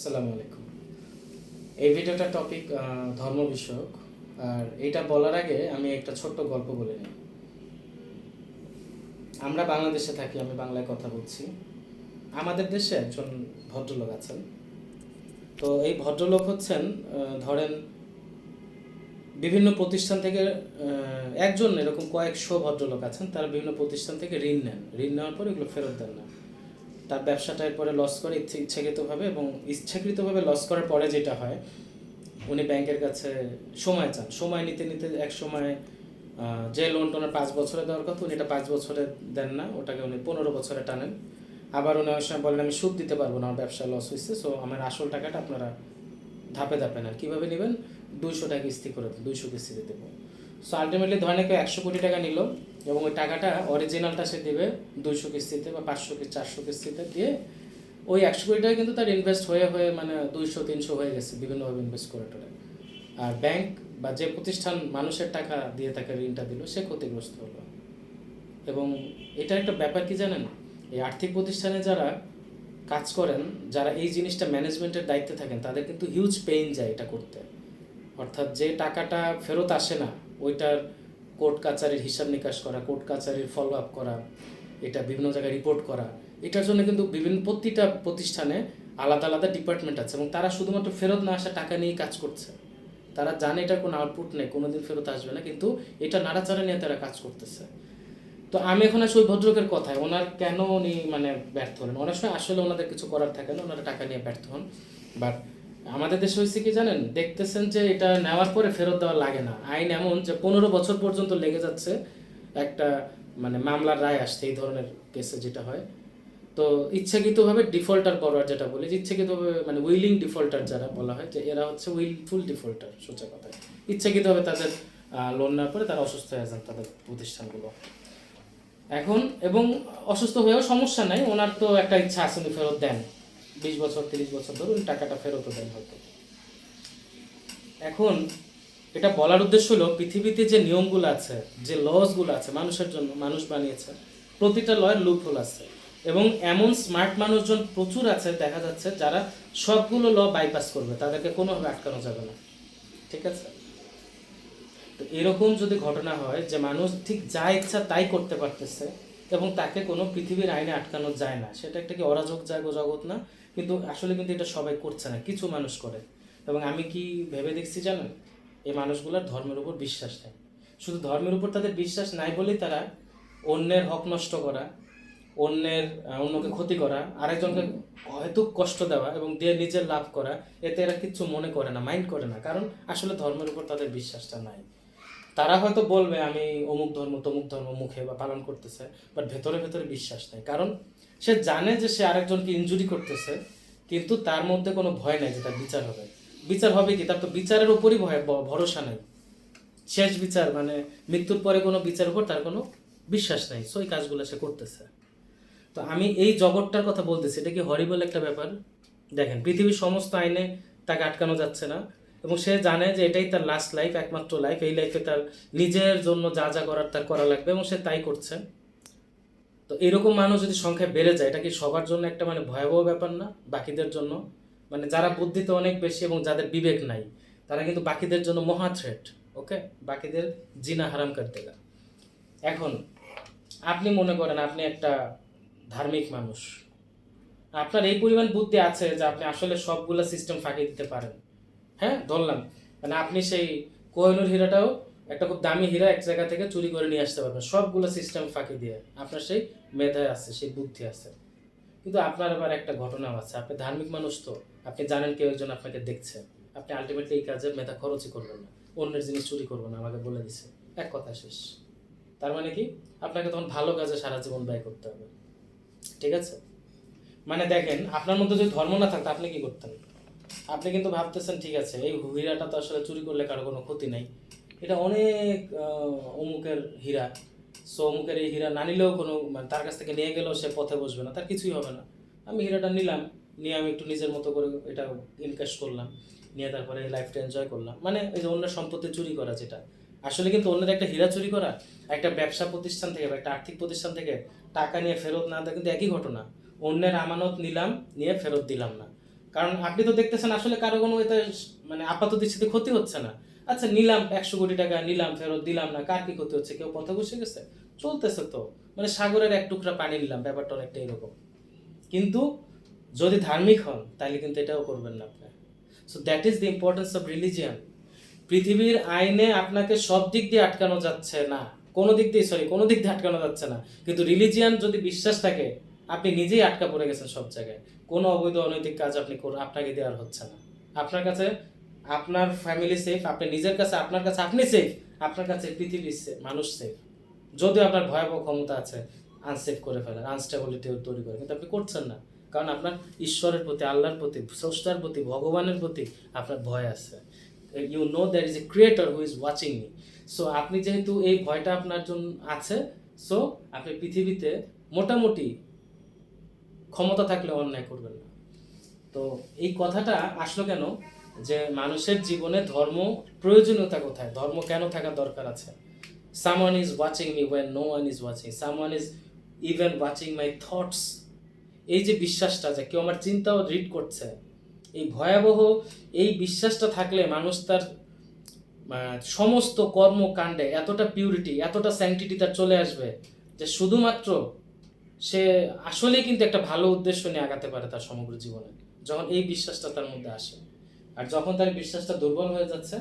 আসসালামু আলাইকুম। এই ভিডিওটার টপিক ধর্ম বিষয়ক। আর এইটা বলার আগে আমি একটা ছোট্ট গল্প বলে নিই। আমরা বাংলাদেশে থাকি, আমি বাংলায় কথা বলছি। আমাদের দেশে একজন ভদ্রলোক আছেন। তো এই ভদ্রলোক হচ্ছেন, ধরেন বিভিন্ন প্রতিষ্ঠান থেকে একজন এরকম কয়েকশো ভদ্রলোক আছেন, তারা বিভিন্ন প্রতিষ্ঠান থেকে ঋণ নেন। ঋণ নেওয়ার পর এগুলো ফেরত দেন না। তার ব্যবসাটা এরপরে লস করে ইচ্ছাকৃতভাবে, এবং ইচ্ছাকৃতভাবে লস করার পরে যেটা হয়, উনি ব্যাংকের কাছে সময় চান। সময় নিতে নিতে এক সময় যে লোনটা ওনার 5 বছরে দেওয়ার কথা, উনি এটা 5 বছরে দেন না, ওটাকে উনি 15 বছরে টানেন। আবার উনি অনেক সময় বলেন আমি সুদ দিতে পারবো না, আমার ব্যবসা লস হয়েছে, সো আমার আসল টাকাটা আপনারা ধাপে ধাপে নেন। কীভাবে নেবেন? 200 টাকা কিস্তি করে দেন, 200 কিস্তিতে দেবো। সো আলটিমেটলি ধরেন কেউ 100 কোটি টাকা নিল, এবং ওই টাকাটা অরিজিনালটা সে দেবে 200 কিস্তিতে বা 500 কি 400 কিস্তিতে দিয়ে। ওই 100 কোটি টাকা কিন্তু তার ইনভেস্ট হয়ে হয়ে মানে 200-300 হয়ে গেছে বিভিন্নভাবে ইনভেস্ট করে টোরে। আর ব্যাংক বা যে প্রতিষ্ঠান মানুষের টাকা দিয়ে তাকে ঋণটা দিল, সে ক্ষতিগ্রস্ত হলো। এবং এটা একটা ব্যাপার কি জানেন, এই আর্থিক প্রতিষ্ঠানে যারা কাজ করেন, যারা এই জিনিসটা ম্যানেজমেন্টের দায়িত্বে থাকেন, তাদের কিন্তু হিউজ পেইন যায় এটা করতে। অর্থাৎ যে টাকাটা ফেরত আসে না, ওইটার কোর্ট কাচারির হিসাব নিকাশ করা, কোর্ট কাচারির ফলো আপ করা, এটা বিভিন্ন জায়গায় রিপোর্ট করা, এটার জন্য কিন্তু প্রতিটা প্রতিষ্ঠানে আলাদা আলাদা ডিপার্টমেন্ট আছে, এবং তারা শুধুমাত্র ফেরত না আসা টাকা নিয়েই কাজ করছে। তারা জানে এটার কোনো আউটপুট নেই, কোনোদিন ফেরত আসবে না, কিন্তু এটা নাড়াচাড়া নিয়ে তারা কাজ করতেছে। তো আমি এখন আসলে ওই ভদ্রলোকের কথায়, ওনার কেন উনি মানে ব্যর্থ হলেন। অনেক সময় আসলে ওনাদের কিছু করার থাকে না, ওনারা টাকা নিয়ে ব্যর্থ হন। বাট আমাদের দেশে হয়েছে কি জানেন, দেখতেছেন যে এটা নেওয়ার পরে ফেরত দেওয়া লাগে না। আইন এমন যে 15 বছর পর্যন্ত লেগে যাচ্ছে একটা মানে মামলার রায় আসছে এই ধরনের কেসে যেটা হয়। তো ইচ্ছাকৃতভাবে ডিফল্টার বড় যেটা বলি, যে ইচ্ছাকৃতভাবে মানে উইলিং ডিফল্টার যারা বলা হয়, যে এরা হচ্ছে উইলফুল ডিফল্টার। সোজা কথায় ইচ্ছাকৃতভাবে তাদের লোন নেওয়ার পরে তারা অসুস্থ হয়ে যান তাদের প্রতিষ্ঠানগুলো এখন। এবং অসুস্থ হয়েও সমস্যা নাই, ওনার তো একটা ইচ্ছা আছে উনি ফেরত দেন। 20 বছর 30 বছর ধরে উনি টাকাটা ফেরতও দেন হয়তো। এখন এটা বলার উদ্দেশ্য হলো, পৃথিবীতে যে নিয়মগুলো আছে, যে লসগুলো আছে মানুষের জন্য, মানুষ বানিয়েছে, প্রতিটা লয়ের লুপহোল আছে। এবং এমন স্মার্ট মানুষজন প্রচুর আছে দেখা যাচ্ছে, যারা সবগুলো ল বাইপাস করবে, তাদেরকে কোনোভাবে আটকানো যাবে না। ঠিক আছে? তো এরকম যদি ঘটনা হয় যে মানুষ ঠিক যা ইচ্ছা তাই করতে পারতেছে, এবং তাকে কোনো পৃথিবীর আইনে আটকানো যায় না, সেটা একটা কি অরাজক জগৎ না? কিন্তু আসলে কিন্তু এটা সবাই করছে না, কিছু মানুষ করে। এবং আমি কি ভেবে দেখছি জানেন, এই মানুষগুলোর ধর্মের উপর বিশ্বাস নেই। শুধু ধর্মের উপর তাদের বিশ্বাস নাই বলেই তারা অন্যের হক নষ্ট করা, অন্যকে ক্ষতি করা, আরেকজনকে হয়তো কষ্ট দেওয়া এবং দিয়ে নিজের লাভ করা, এতে এরা কিচ্ছু মনে করে না, মাইন্ড করে না, কারণ আসলে ধর্মের উপর তাদের বিশ্বাসটা নাই। তারা হয়তো বলবে আমি অমুক ধর্ম তমুক ধর্ম মুখে বা পালন করতেছে, বাট ভেতরে ভেতরে বিশ্বাস নেই, কারণ সে জানে যে সে আরেকজনকে ইনজুরি করতেছে, কিন্তু তার মধ্যে কোনো ভয় নাই যে তার বিচার হবে। বিচার হবে কি, তার তো বিচারের উপরই ভরসা নেই। শেষ বিচার মানে মৃত্যুর পরে কোনো বিচারের উপর তার কোনো বিশ্বাস নেই, সো এই কাজগুলো সে করতেছে। তো আমি এই জগৎটার কথা বলতেছি, এটা কি হরিবল একটা ব্যাপার। দেখেন, পৃথিবীর সমস্ত আইনে তাকে আটকানো যাচ্ছে না, এবং সে জানে যে এটাই তার লাস্ট লাইফ, একমাত্র লাইফ। এই লাইফে তার নিজের জন্য যা যা করার তার করা লাগবে, এবং সে তাই করছে। তো এরকম মানুষ যদি সংখ্যায় বেড়ে যায়, এটা কি সবার জন্য একটা মানে ভয়াবহ ব্যাপার না? বাকিদের জন্য মানে যারা বুদ্ধিতে অনেক বেশি এবং যাদের বিবেক নাই, তারা কিন্তু বাকিদের জন্য মহা থ্রেট। ওকে, বাকিদের জিনা হারাম করতে গা। এখন আপনি মনে করেন আপনি একটা ধার্মিক মানুষ, আপনার এই পরিমাণ বুদ্ধি আছে যে আপনি আসলে সবগুলো সিস্টেম ফাঁকি দিতে পারেন। হ্যাঁ, ধরলাম মানে আপনি সেই কোহিনূর হীরাটাও, একটা খুব দামি হীরা, এক জায়গা থেকে চুরি করে নিয়ে আসতে পারবেন সবগুলো সিস্টেম ফাঁকি দিয়ে। আপনার সেই মেধায় আছে, সেই বুদ্ধি আছে। কিন্তু আপনার আবার একটা ঘটনাও আছে, আপনি ধার্মিক মানুষ, তো আপনি জানেন কেউ একজন আপনাকে দেখছে, আপনি আলটিমেটলি এই কাজে মেধা খরচই করবেন না, অন্যের জিনিস চুরি করবেন না, আমাকে বলে দিছে, এক কথা শেষ। তার মানে কি, আপনাকে তখন ভালো কাজে সারা জীবন ব্যয় করতে হবে। ঠিক আছে? মানে দেখেন, আপনার মধ্যে যদি ধর্ম না থাকতো আপনি কি করতেন? আপনি কিন্তু ভাবতেছেন ঠিক আছে, এই হীরাটা তো আসলে চুরি করলে কারো কোনো ক্ষতি নাই, এটা অনেক অমুকের হীরা, সো অমুকের এই হীরা না নিলেও কোনো মানে তার কাছ থেকে নিয়ে গেলেও সে পথে বসবে না, তার কিছুই হবে না। আমি হীরাটা নিলাম, নিয়ে আমি একটু নিজের মতো করে এটা ইনভেস্ট করলাম, নিয়ে তারপরে এই লাইফটা এনজয় করলাম। মানে এই যে অন্যের সম্পত্তি চুরি করা, যেটা আসলে কিন্তু অন্যের একটা হীরা চুরি করা, একটা ব্যবসা প্রতিষ্ঠান থেকে বা একটা আর্থিক প্রতিষ্ঠান থেকে টাকা নিয়ে ফেরত না দেওয়া কিন্তু একই ঘটনা। অন্যের আমানত নিলাম, নিয়ে ফেরত দিলাম না, কারণ আপনি তো দেখতেছেন আসলে কারো কোনো এতে মানে আপাত দৃষ্টিতে ক্ষতি হচ্ছে না। আচ্ছা নিলাম 100 কোটি টাকা নিলাম, ফেরত দিলাম না, কার কি ক্ষতি হচ্ছে? কেউ পথে বসে গেছে? চলতেছে তো, মানে সাগরের এক টুকরা পানি নিলাম, ব্যাপারটা অনেকটা এরকম। কিন্তু যদি ধার্মিক হন তাহলে কিন্তু এটাও করবেন না আপনি। So that is the importance of religion. পৃথিবীর আইনে আপনাকে সব দিক দিয়ে আটকানো যাচ্ছে না, কোনো দিক দিয়ে আটকানো যাচ্ছে না, কিন্তু রিলিজিয়ান যদি বিশ্বাস থাকে আপনি নিজেই আটকা পড়ে গেছেন সব জায়গায়। কোনো অবৈধ অনৈতিক কাজ আপনাকে দেওয়ার হচ্ছে না। আপনার কাছে আপনার ফ্যামিলি সেফ, আপনি নিজের কাছে আপনার কাছে আপনি সেফ, আপনার কাছে পৃথিবীর মানুষ সেফ। যদিও আপনার ভয়াবহ ক্ষমতা আছে আনসেফ করে ফেলার, আনস্টেবিলিটি তৈরি করে, কিন্তু আপনি করছেন না। কারণ আপনার ঈশ্বরের প্রতি, আল্লাহর প্রতি, স্রষ্টার প্রতি, ভগবানের প্রতি আপনার ভয় আছে। You know there is a creator who is watching me. So আপনি যেহেতু এই ভয়টা আপনার জন্য আছে, সো আপনি পৃথিবীতে মোটামুটি ক্ষমতা থাকলে অন্যায় করবেন না। তো এই কথাটা আসলো কেন, যে মানুষের জীবনে ধর্ম প্রয়োজনীয়তা কোথায়, ধর্ম কেন থাকা দরকার আছে? Someone is watching me when no one is watching. Someone is even watching my thoughts. এই যে বিশ্বাসটা যে কেউ আমার চিন্তাও রিড করছে, এই ভয়াবহ এই বিশ্বাসটা থাকলে মানুষ তার সমস্ত কর্মকাণ্ডে এতটা পিউরিটি, এতটা স্যাংটিটি তার চলে আসবে যে শুধুমাত্র সে আসলেই কিন্তু একটা ভালো উদ্দেশ্য নিয়ে আগাতে পারে তার সমগ্র জীবনে, যখন এই বিশ্বাসটা তার মধ্যে আসে। আর যখন তার বিশ্বাসটা দুর্বল হয়ে যাচ্ছে,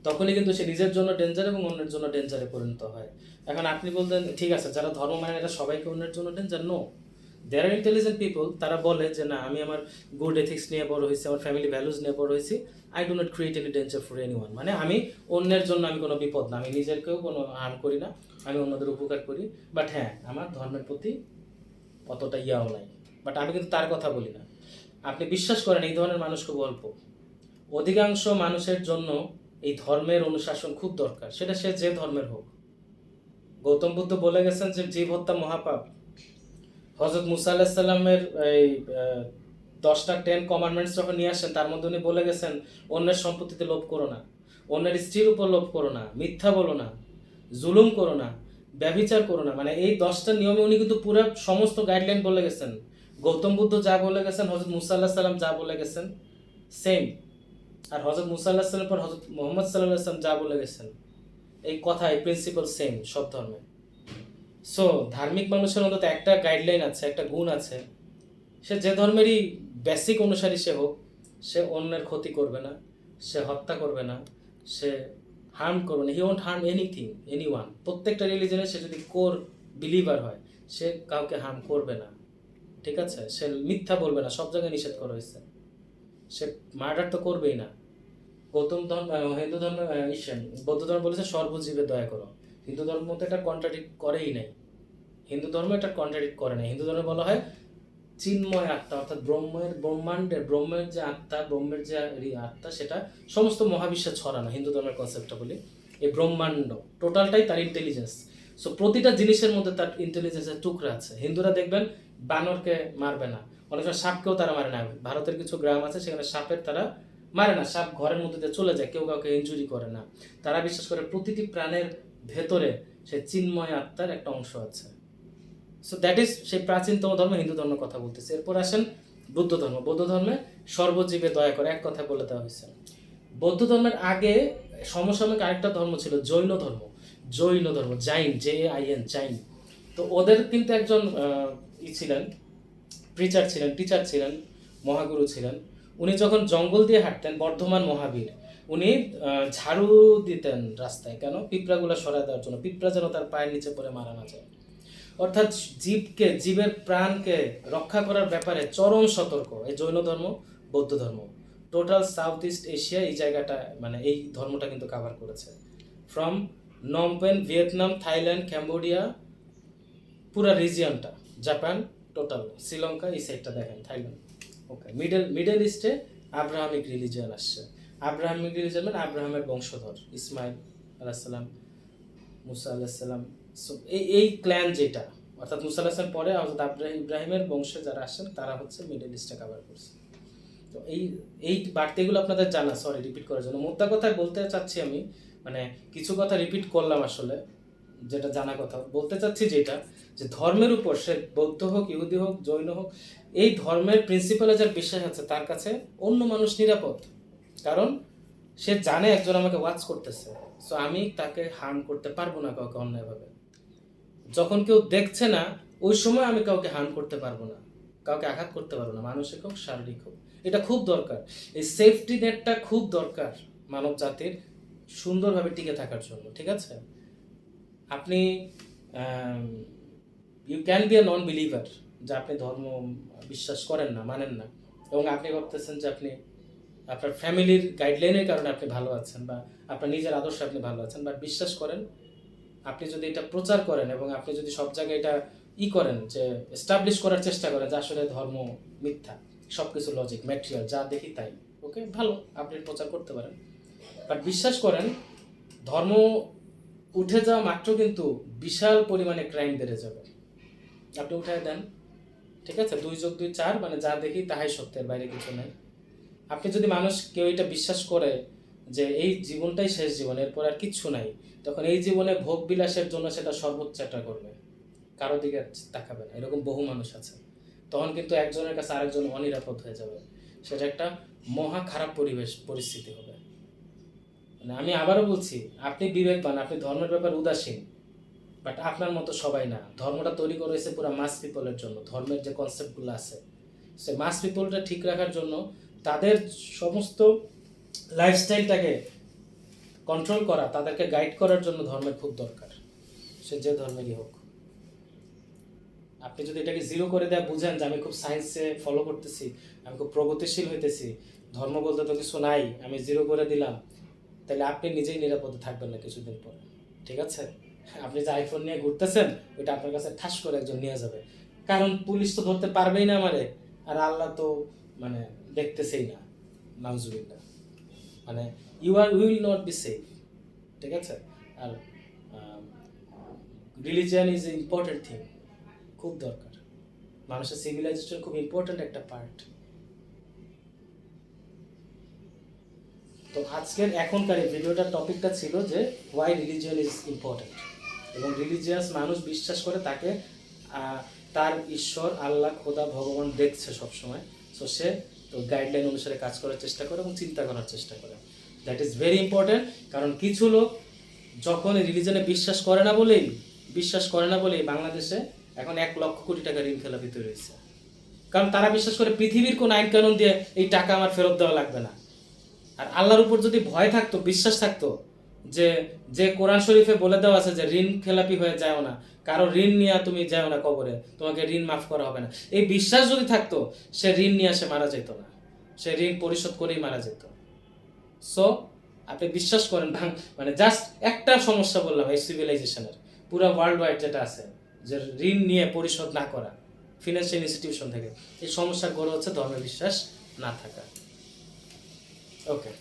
তখনই কিন্তু সে নিজের জন্য ডেঞ্জার এবং অন্যের জন্য ডেঞ্জারে পরিণত হয়। এখন আপনি বলতেন ঠিক আছে যারা ধর্ম মানে এরা সবাইকে অন্যের জন্য ডেঞ্জার? নো, দেয়ার আর ইন্টেলিজেন্ট পিপল, তারা বলে যে না আমি আমার গুড এথিক্স নিয়ে বড় হয়েছি, আমার ফ্যামিলি ভ্যালুজ নিয়ে বড় হয়েছি, I do not create any danger for anyone. মানে আমি অন্যের জন্য আমি কোনো বিপদ না, আমি নিজেরকেও কোনো হার্ম করি না, আমি অন্যদের উপকার করি। বাট হ্যাঁ, আমার ধর্মের প্রতি অতটা ইয়াও নাই। বাট আমি কিন্তু তার কথা বলি না। আপনি বিশ্বাস করেন এই ধরনের মানুষ খুব অল্প। অধিকাংশ মানুষের জন্য এই ধর্মের অনুশাসন খুব দরকার, সেটা সে যে ধর্মের হোক। গৌতম বুদ্ধ বলে গেছেন যে জীব হত্যা মহাপাপ। হযরত মুসা আলাইহিস সালামের এই 10টা 10 কমান্ডমেন্টস যখন নিয়ে আসেন, তার মধ্যে উনি বলে গেছেন অন্যের সম্পত্তিতে লোভ করো না, অন্যের স্ত্রীর উপর লোভ করো না, মিথ্যা বলো না, জুলুম করো না, ব্যভিচার করো না। মানে এই 10টা নিয়মে উনি কিন্তু পুরো সমস্ত গাইডলাইন বলে গেছেন। গৌতম বুদ্ধ যা বলে গেছেন, হযরত মুসা আলাইহিস সালাম যা বলে গেছেন সেম। আর হযরত মুসা আলাইহিস সালামের পর হযরত মুহাম্মদ সাল্লাল্লাহু আলাইহি ওয়াসাল্লাম যা বলে গেছেন, এই কথা এই প্রিন্সিপাল সেম সব ধর্মে। সো ধার্মিক মানুষের অন্তত একটা গাইডলাইন আছে, একটা গুণ আছে, সে যে ধর্মেরই বেসিক অনুসারী সে হোক, সে অন্যের ক্ষতি করবে না, সে হত্যা করবে না, সে হার্ম করবে না। হি ওয়ন্ট হার্ম এনিথিং এনিওয়ান। প্রত্যেকটা রিলিজনে সে যদি কোর বিলিভার হয়, সে কাউকে হার্ম করবে না, ঠিক আছে? সে মিথ্যা বলবে না, সব জায়গায় নিষেধ করা হয়েছে। সে মার্ডার তো করবেই না। গৌতম ধর্ম, হিন্দু ধর্ম, বৌদ্ধ ধর্ম বলেছে সর্বজীবে দয়া করো। হিন্দু ধর্ম তো এটা কন্ট্রাডিক্ট করেই নাই। হিন্দু ধর্ম এটা কন্ট্রাডিক্ট করে নাই। হিন্দু ধর্মে বলা হয় চিন্ময় আত্মা, অর্থাৎ ব্রহ্মের যে আত্মা, ব্রহ্মের যে আত্মা, সেটা সমস্ত মহাবিশ্বে ছড়ানো। হিন্দু ধর্মের কনসেপ্টটা বলি, এই ব্রহ্মাণ্ড টোটালটাই তার ইন্টেলিজেন্স। সো প্রতিটা জিনিসের মধ্যে তার ইন্টেলিজেন্সের টুকরা আছে। হিন্দুরা দেখবেন বানরকে মারবে না, অনেক সময় সাপকেও তারা মারে না। ভারতের কিছু গ্রাম আছে সেখানে সাপের তারা মারে না, সাপ ঘরের মধ্যে দিয়ে চলে যায়, কেউ কাউকে ইনজুরি করে না। তারা বিশ্বাস করে প্রতিটি প্রাণের ভেতরে সে চিন্ময় আত্মার একটা অংশ আছে। সো দ্যাট ইজ সেই প্রাচীনতম ধর্ম, হিন্দু ধর্মের কথা বলতেছে। এরপর আসেন বৌদ্ধ ধর্ম। বৌদ্ধ ধর্মে সর্বজীবে দয়া করে, এক কথা বলে দেওয়া হয়েছে। বৌদ্ধ ধর্মের আগে সমসাময়িক আরেকটা ধর্ম ছিল জৈন ধর্ম। জাইন, JAIN, জাইন। তো ওদের কিন্তু একজন ছিলেন, প্রিচার ছিলেন, টিচার ছিলেন, মহাগুরু ছিলেন। উনি যখন জঙ্গল দিয়ে হাঁটতেন, বর্ধমান মহাবীর, উনি ঝাড়ু দিতেন রাস্তায়। কেন? পিঁপড়াগুলো সরায় দেওয়ার জন্য, পিঁপড়া যেন তার পায়ের নিচে পড়ে মারা না যায়। অর্থাৎ জীবের প্রাণকে রক্ষা করার ব্যাপারে চরম সতর্ক এই জৈন ধর্ম, বৌদ্ধ ধর্ম। টোটাল সাউথ ইস্ট এশিয়া এই জায়গাটা, মানে এই ধর্মটা কিন্তু কাভার করেছে। From Phnom Penh, Vietnam, Thailand, Cambodia, পুরা রিজিয়নটা, জাপান, টোটাল শ্রীলঙ্কা, এই সাইডটা দেখেন, থাইল্যান্ড। ওকে, মিডল ইস্টে আব্রাহামিক রিলিজিয়ন আসছে। আব্রাহামিক রিলিজিয়ন মানে আব্রাহামের বংশধর, ইসমাইল আলাইসাল্লাম, মুসা আলাইসাল্লাম। সো এই ক্ল্যান যেটা, অর্থাৎ মুসা আলাইসাল্লাম পরে হযরত ইব্রাহিমের বংশে যারা আসেন তারা হচ্ছে মিডল ইস্টে কাভার করছে। তো এই বার্তাগুলো আপনাদের জানা, সরি রিপিট করার জন্য। মোদ্দা কথা বলতে চাচ্ছি আমি, মানে কিছু কথা রিপিট করলাম আসলে, যেটা জানা কথা বলতে চাচ্ছি, যেটা যে ধর্মের উপর, সে বৌদ্ধ হোক, ইহুদি হোক, জৈন হোক, এই ধর্মের প্রিন্সিপালে যার বিশ্বাস আছে তার কাছে অন্য মানুষ নিরাপদ, কারণ সে জানে একজন আমাকে ওয়াচ করতেছে, সো আমি তাকে হার্ম করতে পারবো না কাউকে অন্যায়ভাবে। যখন কেউ দেখছে না ওই সময় আমি কাউকে হার্ম করতে পারবো না, কাউকে আঘাত করতে পারবো না, মানসিক হোক শারীরিক হোক। এটা খুব দরকার, এই সেফটি নেটটা খুব দরকার মানব জাতির সুন্দরভাবে টিকে থাকার জন্য, ঠিক আছে? আপনি you can be a non believer, যে আপনি ধর্ম বিশ্বাস করেন না, মানেন না, এবং আপনি ভাবতেছেন যে আপনি আপনার ফ্যামিলির গাইডলাইনের কারণে আপনি ভালো আছেন বা আপনার নিজের আদর্শে আপনি ভালো আছেন, বাট বিশ্বাস করেন আপনি যদি এটা প্রচার করেন এবং আপনি যদি সব জায়গায় এটা করেন, যে এস্টাবলিশ করার চেষ্টা করেন যে আসলে ধর্ম মিথ্যা, সব কিছু লজিক ম্যাটেরিয়াল যা দেখি তাই, ওকে ভালো, আপনি প্রচার করতে পারেন। বাট বিশ্বাস করেন ধর্ম উঠে যাওয়া মাত্র কিন্তু বিশাল পরিমাণে ক্রাইম বেড়ে যাবে। আপনি উঠায় দেন, ঠিক আছে, 2+2 4, মানে যা দেখি তাহাই সত্যের বাইরে কিছু নাই। আপনি যদি কেউ এটা বিশ্বাস করে যে এই জীবনটাই শেষ জীবন, এরপর আর কিচ্ছু নাই, তখন এই জীবনে ভোগ বিলাসের জন্য সেটা সর্বোচ্চটা করবে, কারো দিকে তাকাবে না, এরকম বহু মানুষ আছে। তখন কিন্তু একজনের কাছে আরেকজন অনিরাপদ হয়ে যাবে, সেটা একটা মহা খারাপ পরিস্থিতি হবে। মানে আমি আবারও বলছি, আপনি বিবেকবান, আপনি ধর্মের ব্যাপারে উদাসীন, বাট আপনার মতো সবাই না। ধর্মটা তৈরি করেছে পুরো মাস পিপলের জন্য, ধর্মের যে কনসেপ্টগুলো আছে সে মাস পিপলটা ঠিক রাখার জন্য, তাদের সমস্ত লাইফস্টাইলটাকে কন্ট্রোল করা, তাদেরকে গাইড করার জন্য ধর্মের খুব দরকার, সে যে ধর্মেরই হোক। আপনি যদি এটাকে জিরো করে দেয়া বুঝেন যে আমি খুব সায়েন্সে ফলো করতেছি, আমি খুব প্রগতিশীল হইতেছি, ধর্ম বলতে তো কিছু নাই, আমি জিরো করে দিলাম, তাহলে আপনি নিজেই নিরাপদে থাকবেন না কিছুদিন পরে, ঠিক আছে? আপনি যে আইফোন নিয়ে ঘুরতেছেন ওইটা আপনার কাছে ঠাস করে একজন নিয়ে যাবে, কারণ পুলিশ তো ধরতে পারবেই না আমারে, আর আল্লাহ তো মানে দেখতেছেই না, নাউজুবিল্লাহ। মানে উইল নট বি সেফ, ঠিক আছে? আর religion is a important thing, খুব দরকার, মানুষের সিভিলাইজেশন খুব ইম্পর্টেন্ট একটা পার্ট। তো আজকের এখনকার এই ভিডিওটার টপিকটা ছিল যে ওয়াই রিলিজিয়ন ইজ ইম্পর্টেন্ট, এবং রিলিজিয়াস মানুষ বিশ্বাস করে তাকে তার ঈশ্বর, আল্লাহ, খোদা, ভগবান দেখছে সবসময়, সো সে তো গাইডলাইন অনুসারে কাজ করার চেষ্টা করে এবং চিন্তা করার চেষ্টা করে। দ্যাট ইজ ভেরি ইম্পর্টেন্ট, কারণ কিছু লোক যখন রিলিজনে বিশ্বাস করে না বলেই বাংলাদেশে এখন 1 লক্ষ কোটি টাকা ঋণ খেলাপি তৈরি হয়েছে, কারণ তারা বিশ্বাস করে পৃথিবীর কোন আইন কানুন দিয়ে এই টাকা আমার ফেরত দেওয়া লাগবে না। আর আল্লাহর উপর যদি ভয় থাকতো, বিশ্বাস থাকতো, যে যে কোরআন শরীফে বলে দেওয়া আছে যে ঋণ খেলাপি হয়ে যাও না, কারো ঋণ নিয়ে তুমি যাও না কবরে, তোমাকে ঋণ মাফ করা হবে না, এই বিশ্বাস যদি থাকতো, সে ঋণ নিয়ে সে মারা যেত না, সে ঋণ পরিশোধ করেই মারা যেত। সো আপনি বিশ্বাস করেন, মানে জাস্ট একটা সমস্যা বললাম এই সিভিলাইজেশনের, পুরো ওয়ার্ল্ড ওয়াইড যেটা আছে, যে ঋণ নিয়ে পরিশোধ না করা ফিনান্সিয়াল ইনস্টিটিউশন থেকে, এই সমস্যার গড় হচ্ছে ধর্মে বিশ্বাস না থাকা। ওকে।